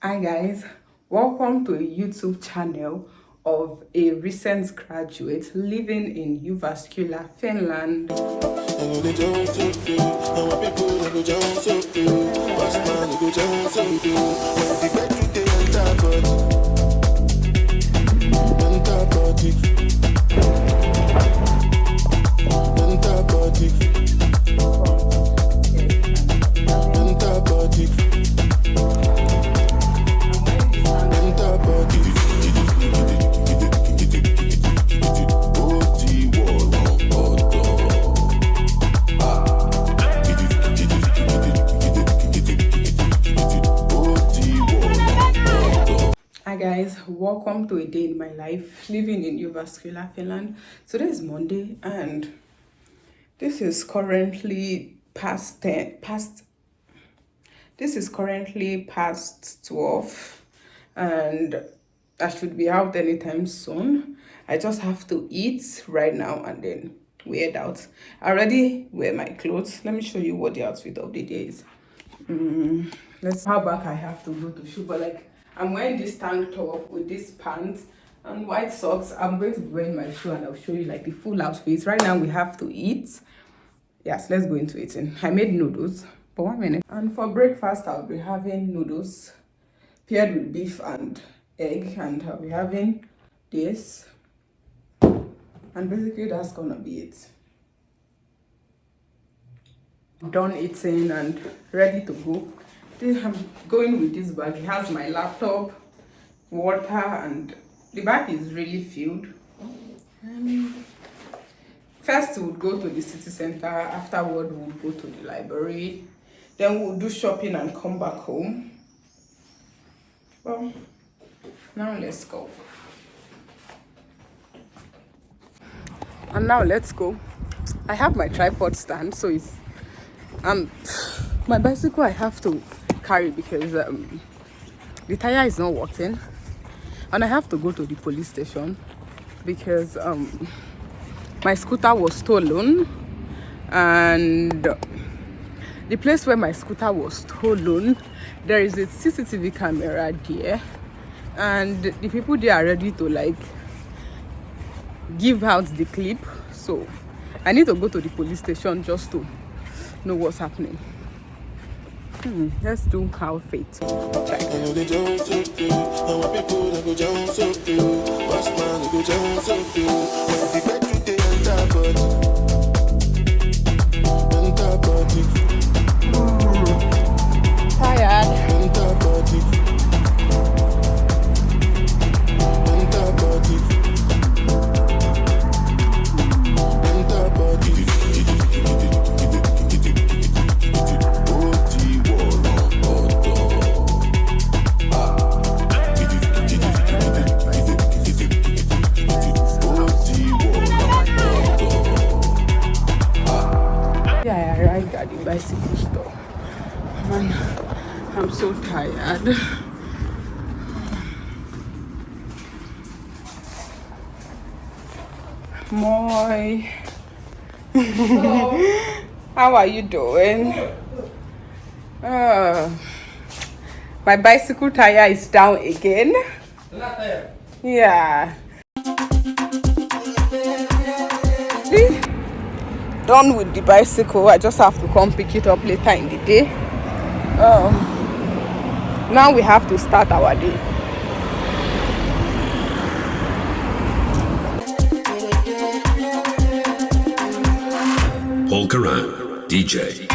Hi guys, welcome to a YouTube channel of a recent graduate living in Jyväskylä, Finland. Hi guys, welcome to a day in my life living in Jyväskylä, Finland. Today is Monday and this is currently past 12 and I should be out anytime soon. I just have to eat right now and then we head out. I already wear my clothes. Let me show you what the outfit of the day is. Let's how back I have to go to shoe, but like I'm wearing this tank top with this pants and white socks. I'm going to be wearing my shoe and I'll show you like the full outfit. Right now we have to eat. Yes, let's go into eating. I made noodles for 1 minute. And for breakfast, I'll be having noodles paired with beef and egg. And I'll be having this. And basically that's gonna be it. I'm done eating and ready to go. I'm going with this bag. It has my laptop, water, and the bag is really filled. First we'll go to the city center. Afterward we'll go to the library. Then we'll do shopping and come back home. Well, now let's go. And now let's go. I have my tripod stand, so it's my bicycle I have to carry because the tire is not working, and I have to go to the police station because my scooter was stolen, and the place where my scooter was stolen, there is a CCTV camera there, and the people there are ready to like give out the clip, so I need to go to the police station just to know what's happening. Let's do how fate. Check. Tired. Yeah, I arrived at the bicycle store. Man, I'm so tired. Moi. How are you doing? My bicycle tire is down again. Yeah. Done with the bicycle. I just have to come pick it up later in the day. Now we have to start our day. Polka Round DJ.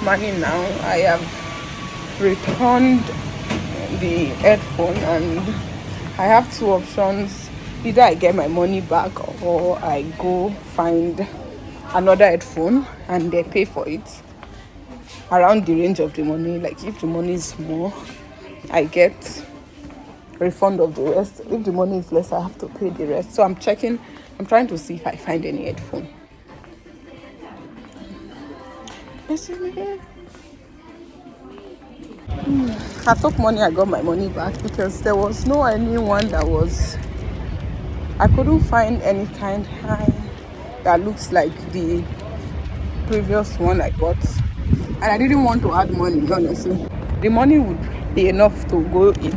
Money now. I have returned the headphone and I have two options. Either I get my money back or I go find another headphone and they pay for it around the range of the money. Like if the money is more, I get refund of the rest. If the money is less, I have to pay the rest. So I'm trying to see if I find any headphone. I took money, I got my money back because there was no anyone that was. I couldn't find any kind that looks like the previous one I got, and I didn't want to add money. Honestly, the money would be enough to go eat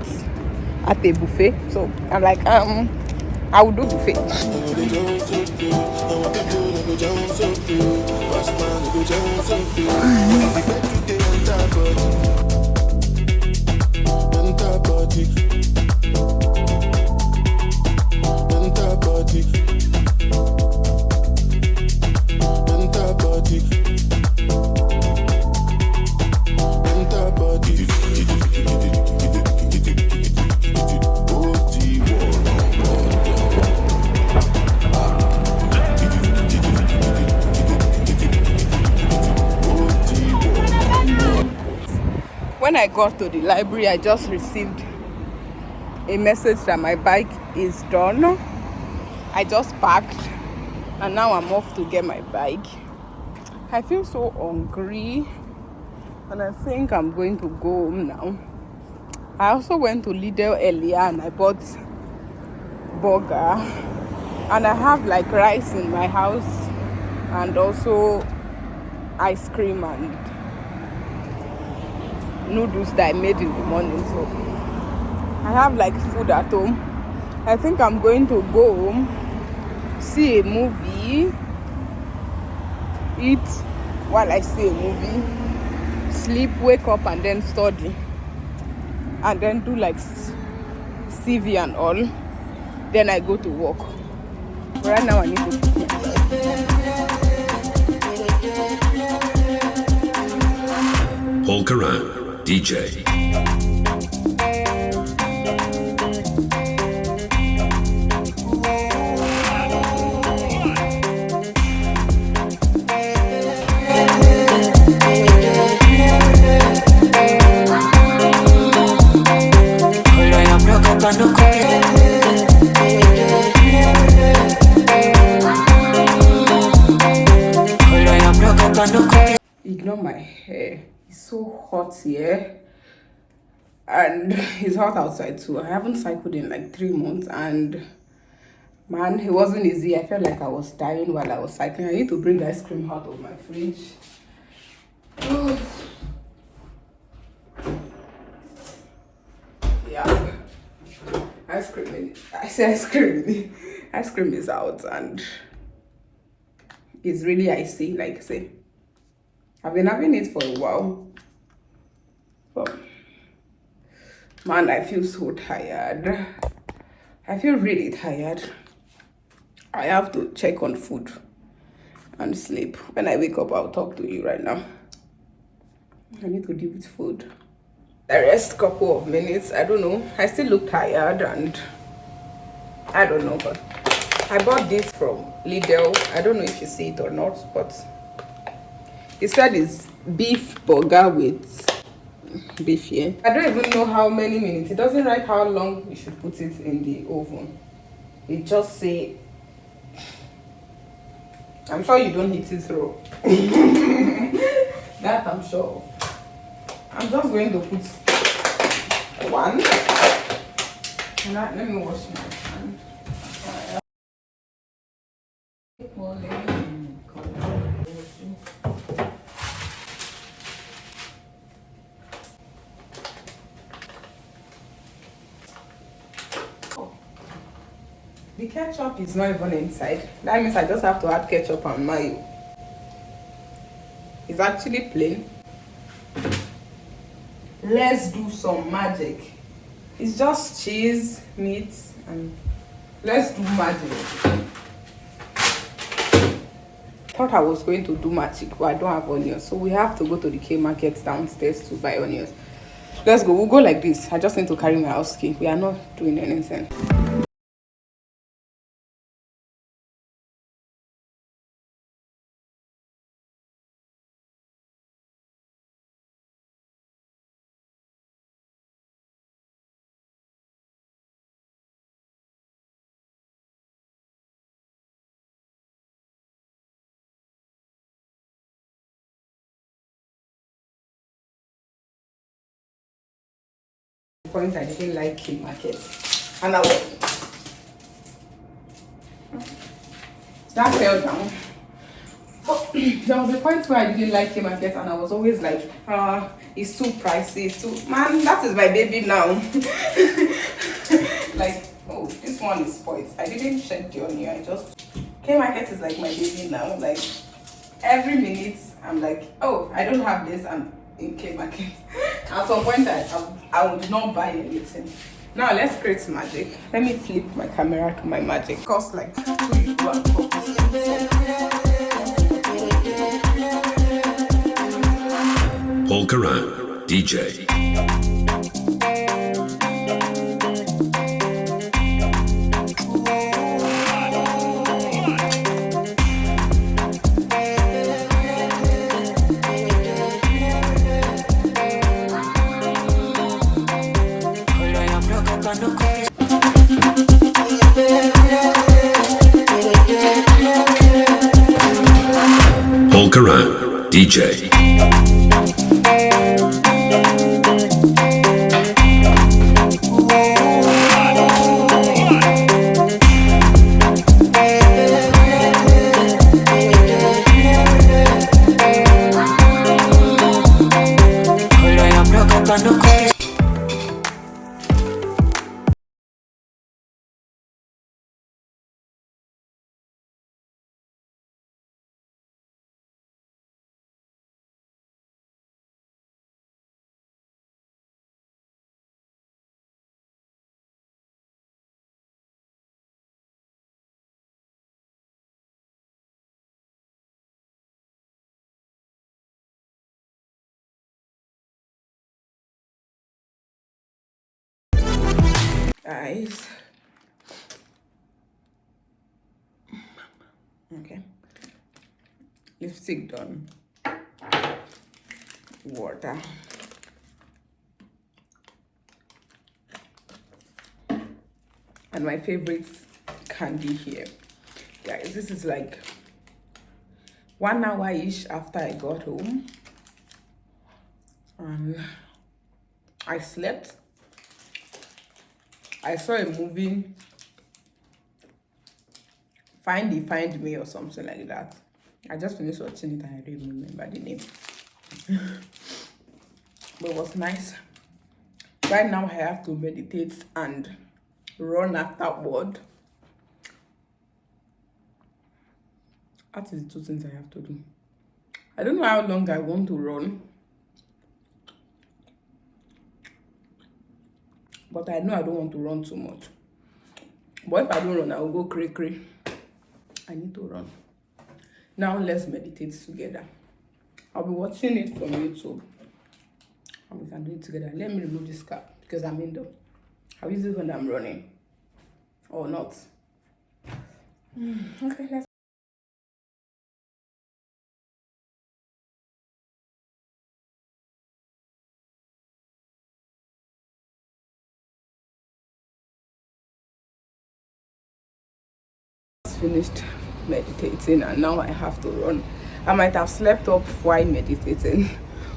at a buffet. So I'm like, I will do buffet. When I got to the library, I just received a message that my bike is done. I just packed and now I'm off to get my bike. I feel so hungry and I think I'm going to go home now. I also went to Lidl earlier and I bought burger, and I have like rice in my house and also ice cream and noodles that I made in the morning. So I have like food at home. I think I'm going to go home, see a movie, eat while I see a movie, sleep, wake up and then study, and then do like CV and all. Then I go to work. But right now I need to pick my bike. Walk around, DJ. Ignore my hair. It's so hot here and it's hot outside too. I haven't cycled in like 3 months and man, it wasn't easy. I felt like I was dying while I was cycling. I need to bring the ice cream out of my fridge. Yeah, ice cream. I say ice cream. Ice cream is out and it's really icy. Like I say, I've been having it for a while, but man, I feel so tired. I feel really tired. I have to check on food and sleep. When I wake up, I'll talk to you right now. I need to deal with food. I rest couple of minutes. I don't know. I still look tired and I don't know, but I bought this from Lidl. I don't know if you see it or not, but it said it's beef burger with beef here. I don't even know how many minutes. It doesn't write how long you should put it in the oven. It just say, I'm sure you don't hit it through. That I'm sure of. I'm just going to put one. Let me wash my hand. The ketchup is not even inside. That means I just have to add ketchup and mayo. It's actually plain. Let's do some magic. It's just cheese, meat, and let's do magic. Thought I was going to do magic, but I don't have onions, so we have to go to the K market downstairs to buy onions. Let's go. We'll go like this. I just need to carry my house key. We are not doing anything. point I didn't like K Market. And I was, that fell down. But there was a point where I didn't like K Market and I was always like, it's too pricey, it's too, man, that is my baby now. Like, oh, this one is spoiled. I didn't check the onion, I just, K Market is like my baby now. Like, every minute, I'm like, oh, I don't have this, I'm in K Market. At some point, I would not buy anything. Now, let's create magic. Let me flip my camera to my magic. Cost like 2 euro and focus. Polka Round DJ. Polka Round DJ. Guys, okay, lipstick done, water, and my favorite candy here. Guys, this is like 1 hour-ish after I got home, and I slept. I saw a movie, Find Me or something like that. I just finished watching it and I don't even remember the name. But it was nice. Right now I have to meditate and run afterward. That is the 2 things I have to do. I don't know how long I want to run, but I know I don't want to run too much. But if I don't run, I will go cray. I need to run. Now let's meditate together. I'll be watching it from YouTube, and we can do it together. Let me remove this cap because I'm indoor. I'll use it when I'm running, or not. Okay, let's. Finished meditating and now I have to run. I might have slept up while meditating,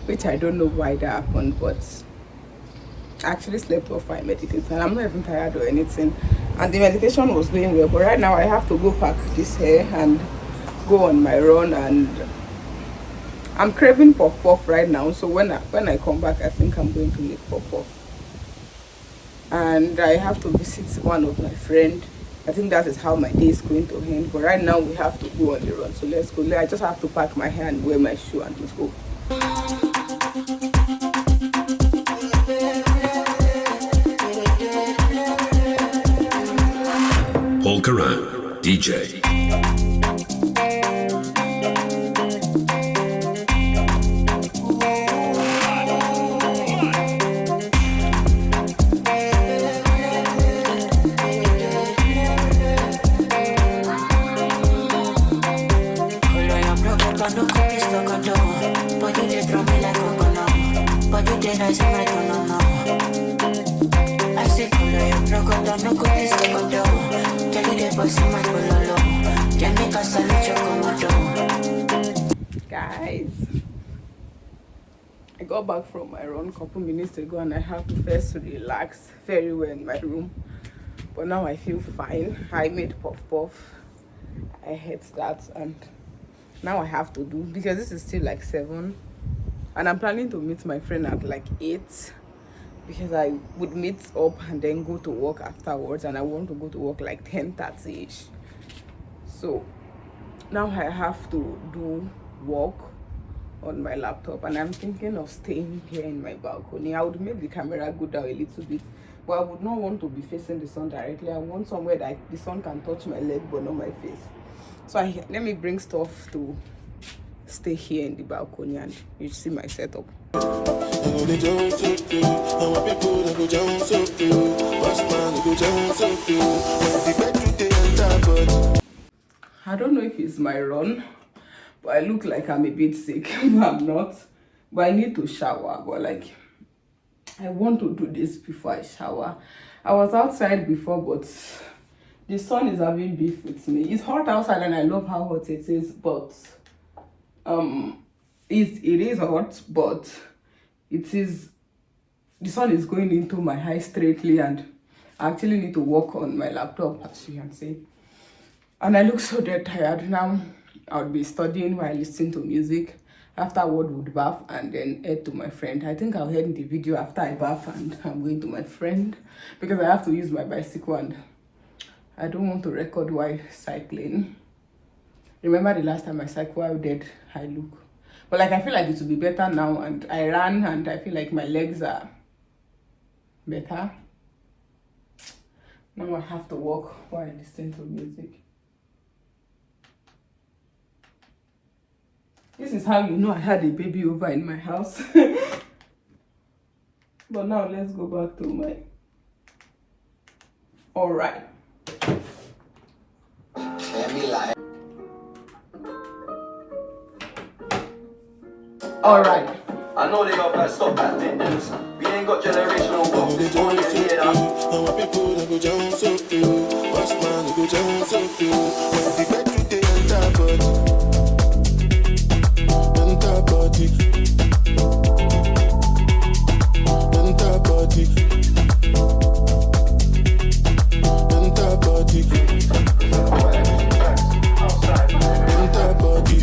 which I don't know why that happened, but I actually slept off while meditating and I'm not even tired or anything, and the meditation was going well. But right now I have to go pack this hair and go on my run, and I'm craving puff right now. So when I come back, I think I'm going to make puff, and I have to visit one of my friends. I think that is how my day is going to end. But right now we have to go on the run, so let's go. I just have to pack my hair and wear my shoe and let's go. Polka Round DJ. got back from my run a couple minutes ago and I have to first relax very well in my room. But now I feel fine. I made puff puff. I had that and now I have to do, because this is still like 7 and I'm planning to meet my friend at like 8, because I would meet up and then go to work afterwards, and I want to go to work like 10:30ish. So now I have to do work on my laptop and I'm thinking of staying here in my balcony. I would make the camera go down a little bit, but I would not want to be facing the sun directly. I want somewhere that the sun can touch my leg but not my face. So let me bring stuff to stay here in the balcony and you see my setup. I don't know if it's my run, but I look like I'm a bit sick. I'm not, but I need to shower. But like, I want to do this before I shower. I was outside before, but the sun is having beef with me. It's hot outside and I love how hot it is, but it is hot, but the sun is going into my eye straightly and I actually need to work on my laptop, as you can see. And I look so dead tired now. I would be studying while listening to music. Afterward, would bath and then head to my friend. I think I'll head in the video after I bath and I'm going to my friend, because I have to use my bicycle and I don't want to record while cycling. Remember the last time I cycled, how dead I look. But like, I feel like it will be better now, and I ran and I feel like my legs are better. Now I have to walk while listening to music. This is how you know I had a baby over in my house. But now let's go back to my... Alright. Alright. I know they got back, stop that tendons. We ain't got generational wealth. This one is here now. I want people that go down so few. Boss man, go down so few. When the bed to the enter body. Enter body. Enter body. Outside. Enter body.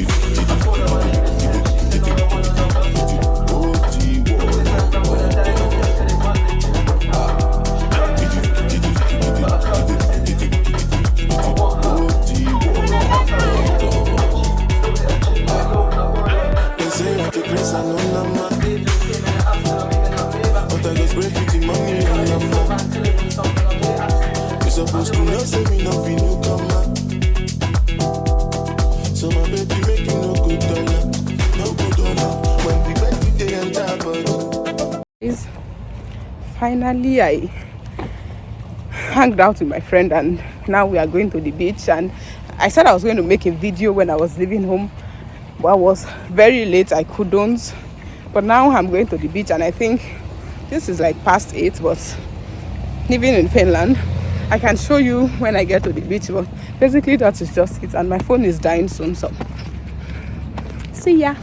Finally, I hanged out with my friend and now we are going to the beach. And I said I was going to make a video when I was leaving home, but I was very late, I couldn't. But now I'm going to the beach and I think this is like past 8, but living in Finland, I can show you when I get to the beach, but basically that is just it. And my phone is dying soon, so see ya.